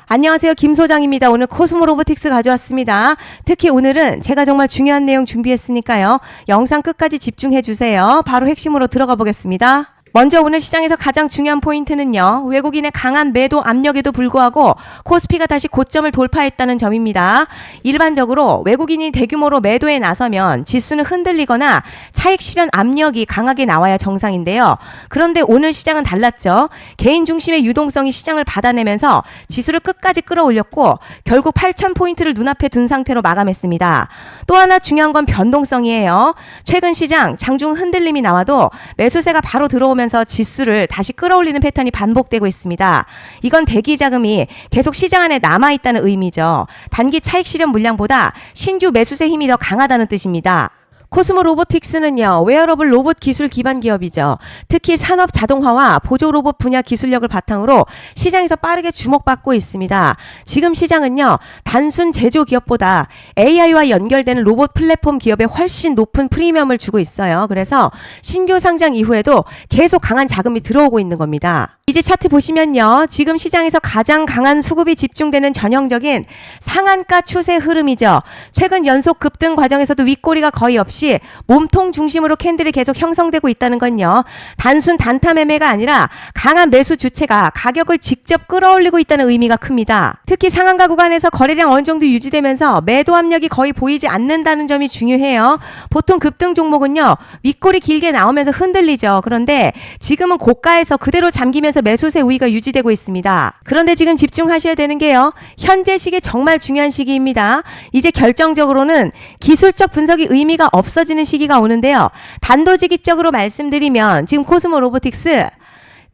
안녕하세요. 김 소장입니다. 오늘 코스모 로보틱스 가져왔습니다. 특히 오늘은 제가 정말 중요한 내용 준비했으니까요. 영상 끝까지 집중해 주세요. 바로 핵심으로 들어가 보겠습니다. 먼저 오늘 시장에서 가장 중요한 포인트는요. 외국인의 강한 매도 압력에도 불구하고 코스피가 다시 고점을 돌파했다는 점입니다. 일반적으로 외국인이 대규모로 매도에 나서면 지수는 흔들리거나 차익 실현 압력이 강하게 나와야 정상인데요. 그런데 오늘 시장은 달랐죠. 개인 중심의 유동성이 시장을 받아내면서 지수를 끝까지 끌어올렸고 결국 8,000포인트를 눈앞에 둔 상태로 마감했습니다. 또 하나 중요한 건 변동성이에요. 최근 시장 장중 흔들림이 나와도 매수세가 바로 들어오면 지수를 다시 끌어올리는 패턴이 반복되고 있습니다. 이건 대기 자금이 계속 시장 안에 남아있다는 의미죠. 단기 차익 실현 물량보다 신규 매수세 힘이 더 강하다는 뜻입니다. 코스모 로보틱스는요, 웨어러블 로봇 기술 기반 기업이죠. 특히 산업 자동화와 보조 로봇 분야 기술력을 바탕으로 시장에서 빠르게 주목받고 있습니다. 지금 시장은요, 단순 제조 기업보다 AI와 연결되는 로봇 플랫폼 기업에 훨씬 높은 프리미엄을 주고 있어요. 그래서 신규 상장 이후에도 계속 강한 자금이 들어오고 있는 겁니다. 이제 차트 보시면요, 지금 시장에서 가장 강한 수급이 집중되는 전형적인 상한가 추세 흐름이죠. 최근 연속 급등 과정에서도 윗꼬리가 거의 없이 몸통 중심으로 캔들이 계속 형성되고 있다는 건요, 단순 단타 매매가 아니라 강한 매수 주체가 가격을 직접 끌어올리고 있다는 의미가 큽니다. 특히 상한가 구간에서 거래량 어느 정도 유지되면서 매도 압력이 거의 보이지 않는다는 점이 중요해요. 보통 급등 종목은요, 윗꼬리 길게 나오면서 흔들리죠. 그런데 지금은 고가에서 그대로 잠기면서 매수세 우위가 유지되고 있습니다. 그런데 지금 집중하셔야 되는 게요, 현재 시기 정말 중요한 시기입니다. 이제 결정적으로는 기술적 분석이 의미가 없어지는 시기가 오는데요. 단도직입적으로 말씀드리면 지금 코스모 로보틱스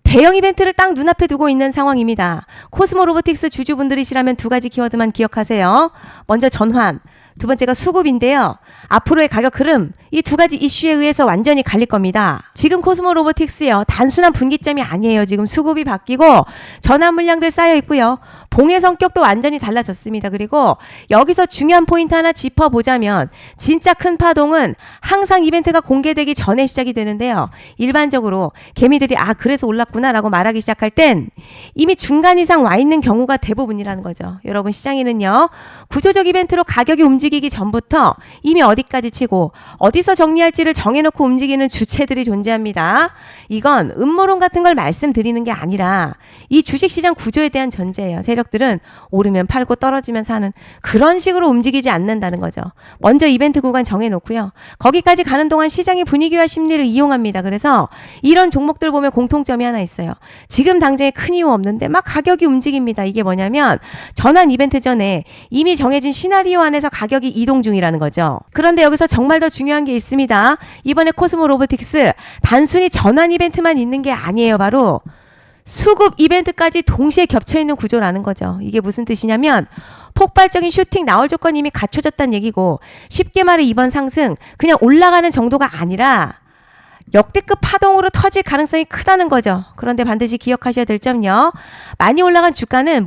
대형 이벤트를 딱 눈앞에 두고 있는 상황입니다. 코스모 로보틱스 주주분들이시라면 두 가지 키워드만 기억하세요. 먼저 전환, 두 번째가 수급인데요. 앞으로의 가격 흐름, 이 두 가지 이슈에 의해서 완전히 갈릴 겁니다. 지금 코스모 로보틱스요, 단순한 분기점이 아니에요. 지금 수급이 바뀌고 전환 물량들 쌓여 있고요. 봉의 성격도 완전히 달라졌습니다. 그리고 여기서 중요한 포인트 하나 짚어보자면 진짜 큰 파동은 항상 이벤트가 공개되기 전에 시작이 되는데요. 일반적으로 개미들이 그래서 올랐구나 라고 말하기 시작할 땐 이미 중간 이상 와 있는 경우가 대부분이라는 거죠. 여러분, 시장에는요, 구조적 이벤트로 가격이 움직이기 전부터 이미 어디까지 치고 어디서 정리할지를 정해놓고 움직이는 주체들이 존재합니다. 이건 음모론 같은 걸 말씀드리는 게 아니라 이 주식시장 구조에 대한 전제예요. 세력들은 오르면 팔고 떨어지면 사는 그런 식으로 움직이지 않는다는 거죠. 먼저 이벤트 구간 정해놓고요, 거기까지 가는 동안 시장의 분위기와 심리를 이용합니다. 그래서 이런 종목들 보면 공통점이 하나 있어요. 지금 당장에 큰 이유 없는데 막 가격이 움직입니다. 이게 뭐냐면 전환 이벤트 전에 이미 정해진 시나리오 안에서 가격이 이동 중이라는 거죠. 그런데 여기서 정말 더 중요한 게 있습니다. 이번에 코스모 로보틱스 단순히 전환 이벤트만 있는 게 아니에요. 바로 수급 이벤트까지 동시에 겹쳐있는 구조라는 거죠. 이게 무슨 뜻이냐면 폭발적인 슈팅 나올 조건이 이미 갖춰졌다는 얘기고, 쉽게 말해 이번 상승 그냥 올라가는 정도가 아니라 역대급 파동으로 터질 가능성이 크다는 거죠. 그런데 반드시 기억하셔야 될 점요, 많이 올라간 주가는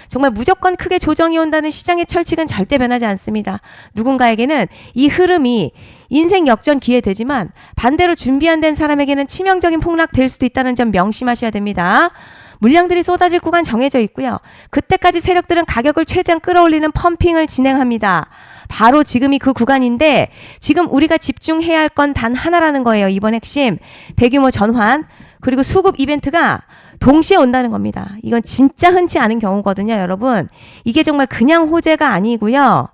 정말 무조건 크게 조정이 온다는 시장의 철칙은 절대 변하지 않습니다. 누군가에게는 이 흐름이 인생 역전 기회 되지만 반대로 준비 안 된 사람에게는 치명적인 폭락 될 수도 있다는 점 명심하셔야 됩니다. 물량들이 쏟아질 구간 정해져 있고요. 그때까지 세력들은 가격을 최대한 끌어올리는 펌핑을 진행합니다. 바로 지금이 그 구간인데 지금 우리가 집중해야 할 건 단 하나라는 거예요. 이번 핵심 대규모 전환 그리고 수급 이벤트가 동시에 온다는 겁니다. 이건 진짜 흔치 않은 경우거든요. 여러분, 이게 정말 그냥 호재가 아니고요,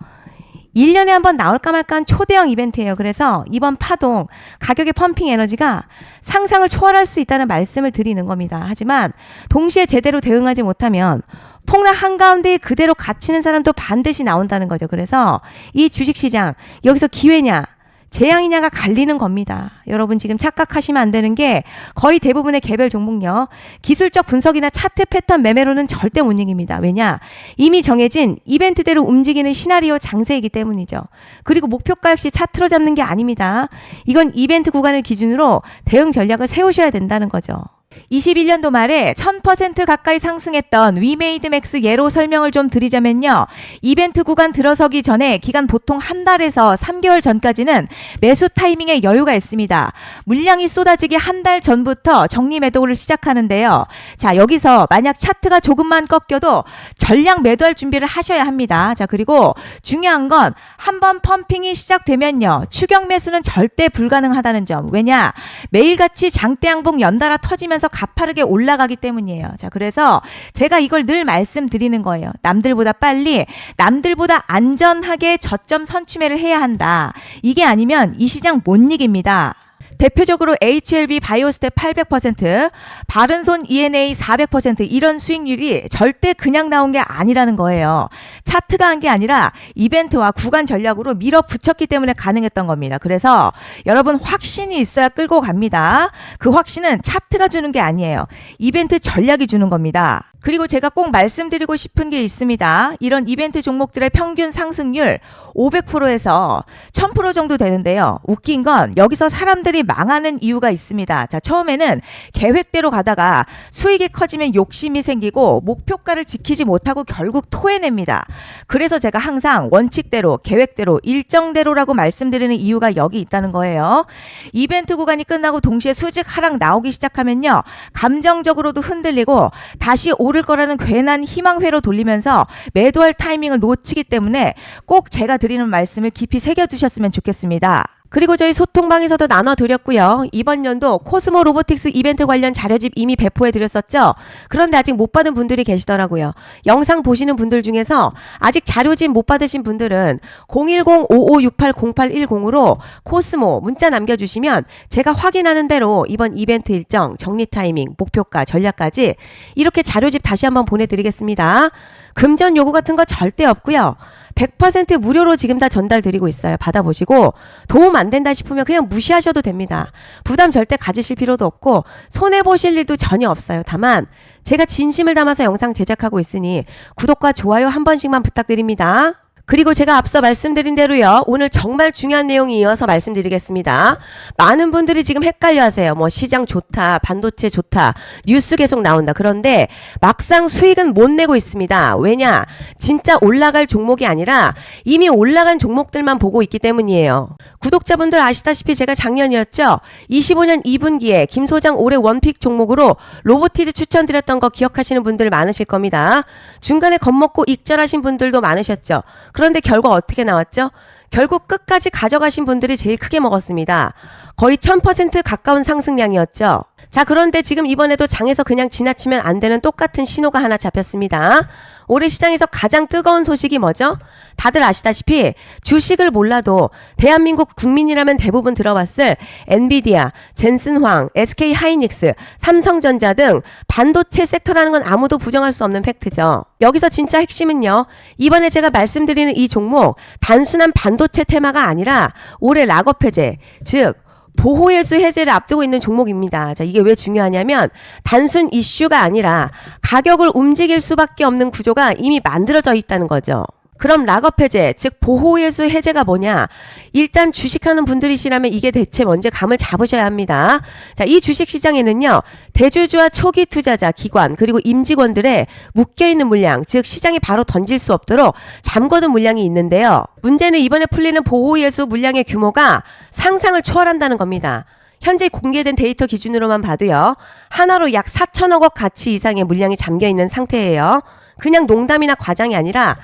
1년에 한 번 나올까 말까 한 초대형 이벤트예요. 그래서 이번 파동, 가격의 펌핑 에너지가 상상을 초월할 수 있다는 말씀을 드리는 겁니다. 하지만 동시에 제대로 대응하지 못하면 폭락 한가운데 그대로 갇히는 사람도 반드시 나온다는 거죠. 그래서 이 주식시장, 여기서 기회냐 재앙이냐가 갈리는 겁니다. 여러분, 지금 착각하시면 안 되는 게 거의 대부분의 개별 종목요, 기술적 분석이나 차트 패턴 매매로는 절대 못 이깁니다. 왜냐? 이미 정해진 이벤트대로 움직이는 시나리오 장세이기 때문이죠. 그리고 목표가 역시 차트로 잡는 게 아닙니다. 이건 이벤트 구간을 기준으로 대응 전략을 세우셔야 된다는 거죠. 21년도 말에 1000% 가까이 상승했던 위메이드맥스 예로 설명을 좀 드리자면요. 이벤트 구간 들어서기 전에 기간 보통 한 달에서 3개월 전까지는 매수 타이밍에 여유가 있습니다. 물량이 쏟아지기 한 달 전부터 정리 매도를 시작하는데요. 자, 여기서 만약 차트가 조금만 꺾여도 전량 매도할 준비를 하셔야 합니다. 자, 그리고 중요한 건 한번 펌핑이 시작되면요. 추격 매수는 절대 불가능하다는 점. 왜냐? 매일같이 장대 양봉 연달아 터지면서 가파르게 올라가기 때문이에요. 자, 그래서 제가 이걸 늘 말씀드리는 거예요. 남들보다 빨리, 남들보다 안전하게 저점 선취매를 해야 한다. 이게 아니면 이 시장 못 이깁니다. 대표적으로 HLB 바이오스텝 800%, 바른손 ENA 400% 이런 수익률이 절대 그냥 나온 게 아니라는 거예요. 차트가 한 게 아니라 이벤트와 구간 전략으로 밀어붙였기 때문에 가능했던 겁니다. 그래서 여러분 확신이 있어야 끌고 갑니다. 그 확신은 차트가 주는 게 아니에요. 이벤트 전략이 주는 겁니다. 그리고 제가 꼭 말씀드리고 싶은 게 있습니다. 이런 이벤트 종목들의 평균 상승률 500%에서 1000% 정도 되는데요. 웃긴 건 여기서 사람들이 망하는 이유가 있습니다. 자, 처음에는 계획대로 가다가 수익이 커지면 욕심이 생기고 목표가를 지키지 못하고 결국 토해냅니다. 그래서 제가 항상 원칙대로, 계획대로, 일정대로라고 말씀드리는 이유가 여기 있다는 거예요. 이벤트 구간이 끝나고 동시에 수직 하락 나오기 시작하면요. 감정적으로도 흔들리고 다시 오를 거라는 괜한 희망회로 돌리면서 매도할 타이밍을 놓치기 때문에 꼭 제가 드리는 말씀을 깊이 새겨두셨으면 좋겠습니다. 그리고 저희 소통방에서도 나눠드렸고요. 이번 연도 코스모 로보틱스 이벤트 관련 자료집 이미 배포해드렸었죠. 그런데 아직 못 받은 분들이 계시더라고요. 영상 보시는 분들 중에서 아직 자료집 못 받으신 분들은 010-5568-0810으로 코스모 문자 남겨주시면 제가 확인하는 대로 이번 이벤트 일정, 정리 타이밍, 목표가, 전략까지 이렇게 자료집 다시 한번 보내드리겠습니다. 금전 요구 같은 거 절대 없고요. 100% 무료로 지금 다 전달드리고 있어요. 받아보시고 도움 안 된다 싶으면 그냥 무시하셔도 됩니다. 부담 절대 가지실 필요도 없고 손해보실 일도 전혀 없어요. 다만 제가 진심을 담아서 영상 제작하고 있으니 구독과 좋아요 한 번씩만 부탁드립니다. 그리고 제가 앞서 말씀드린 대로요. 오늘 정말 중요한 내용이 이어서 말씀드리겠습니다. 많은 분들이 지금 헷갈려 하세요. 뭐 시장 좋다, 반도체 좋다, 뉴스 계속 나온다. 그런데 막상 수익은 못 내고 있습니다. 왜냐? 진짜 올라갈 종목이 아니라 이미 올라간 종목들만 보고 있기 때문이에요. 구독자분들 아시다시피 제가 작년이었죠. 25년 2분기에 김 소장 올해 원픽 종목으로 로보티드 추천드렸던 거 기억하시는 분들 많으실 겁니다. 중간에 겁먹고 익절하신 분들도 많으셨죠. 그런데 결과 어떻게 나왔죠? 결국 끝까지 가져가신 분들이 제일 크게 먹었습니다. 거의 1000% 가까운 상승량이었죠. 자, 그런데 지금 이번에도 장에서 그냥 지나치면 안 되는 똑같은 신호가 하나 잡혔습니다. 올해 시장에서 가장 뜨거운 소식이 뭐죠? 다들 아시다시피 주식을 몰라도 대한민국 국민이라면 대부분 들어봤을 엔비디아, 젠슨황, SK하이닉스, 삼성전자 등 반도체 섹터라는 건 아무도 부정할 수 없는 팩트죠. 여기서 진짜 핵심은요. 이번에 제가 말씀드리는 이 종목 단순한 반도체 테마가 아니라 올해 락업 해제, 즉 보호예수 해제를 앞두고 있는 종목입니다. 자, 이게 왜 중요하냐면 단순 이슈가 아니라 가격을 움직일 수밖에 없는 구조가 이미 만들어져 있다는 거죠. 그럼 락업 해제, 즉 보호예수 해제가 뭐냐? 일단 주식하는 분들이시라면 이게 대체 뭔지 감을 잡으셔야 합니다. 자, 이 주식시장에는요. 대주주와 초기 투자자, 기관, 그리고 임직원들의 묶여있는 물량, 즉 시장에 바로 던질 수 없도록 잠궈둔 물량이 있는데요. 문제는 이번에 풀리는 보호예수 물량의 규모가 상상을 초월한다는 겁니다. 현재 공개된 데이터 기준으로만 봐도요. 하나로 약 4천억 원 가치 이상의 물량이 잠겨있는 상태예요. 그냥 농담이나 과장이 아니라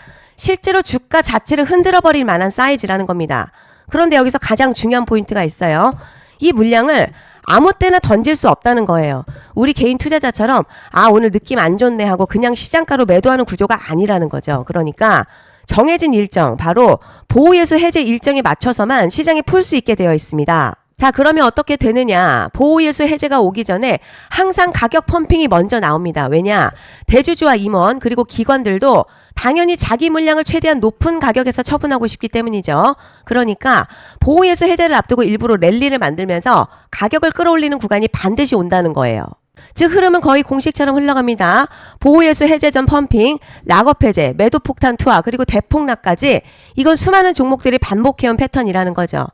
실제로 주가 자체를 흔들어버릴 만한 사이즈라는 겁니다. 그런데 여기서 가장 중요한 포인트가 있어요. 이 물량을 아무 때나 던질 수 없다는 거예요. 우리 개인 투자자처럼 오늘 느낌 안 좋네 하고 그냥 시장가로 매도하는 구조가 아니라는 거죠. 그러니까 정해진 일정, 바로 보호예수 해제 일정에 맞춰서만 시장에 풀 수 있게 되어 있습니다. 자, 그러면 어떻게 되느냐? 보호예수 해제가 오기 전에 항상 가격 펌핑이 먼저 나옵니다. 왜냐? 대주주와 임원 그리고 기관들도 당연히 자기 물량을 최대한 높은 가격에서 처분하고 싶기 때문이죠. 그러니까 보호예수 해제를 앞두고 일부러 랠리를 만들면서 가격을 끌어올리는 구간이 반드시 온다는 거예요. 즉 흐름은 거의 공식처럼 흘러갑니다. 보호예수 해제 전 펌핑, 락업 해제, 매도 폭탄 투하, 그리고 대폭락까지 이건 수많은 종목들이 반복해온 패턴이라는 거죠.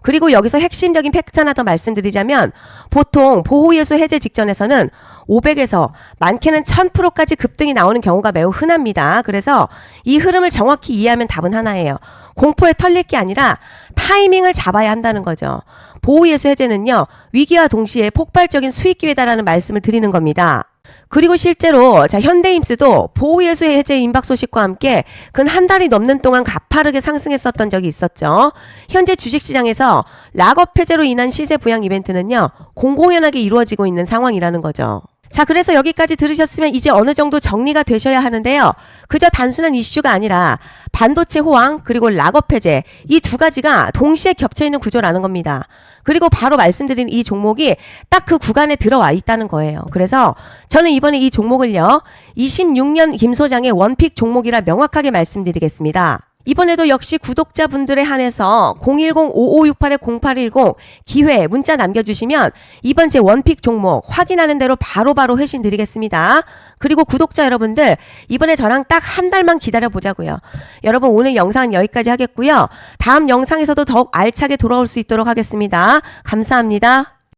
그리고 여기서 핵심적인 팩트 하나 더 말씀드리자면 보통 보호예수 해제 직전에서는 500에서 많게는 1000%까지 급등이 나오는 경우가 매우 흔합니다. 그래서 이 흐름을 정확히 이해하면 답은 하나예요. 공포에 털릴 게 아니라 타이밍을 잡아야 한다는 거죠. 보호예수 해제는요, 위기와 동시에 폭발적인 수익 기회다라는 말씀을 드리는 겁니다. 그리고 실제로 현대임스도 보호예수 해제 임박 소식과 함께 근 한 달이 넘는 동안 가파르게 상승했었던 적이 있었죠. 현재 주식시장에서 락업 해제로 인한 시세 부양 이벤트는요, 공공연하게 이루어지고 있는 상황이라는 거죠. 자, 그래서 여기까지 들으셨으면 이제 어느 정도 정리가 되셔야 하는데요. 그저 단순한 이슈가 아니라 반도체 호황 그리고 락업 해제 이 두 가지가 동시에 겹쳐있는 구조라는 겁니다. 그리고 바로 말씀드린 이 종목이 딱 그 구간에 들어와 있다는 거예요. 그래서 저는 이번에 이 종목을요, 26년 김 소장의 원픽 종목이라 명확하게 말씀드리겠습니다. 이번에도 역시 구독자분들에 한해서 010-5568-0810 기회 문자 남겨주시면 이번 제 원픽 종목 확인하는 대로 바로바로 회신 드리겠습니다. 그리고 구독자 여러분들 이번에 저랑 딱 한 달만 기다려보자고요. 여러분 오늘 영상은 여기까지 하겠고요. 다음 영상에서도 더욱 알차게 돌아올 수 있도록 하겠습니다. 감사합니다.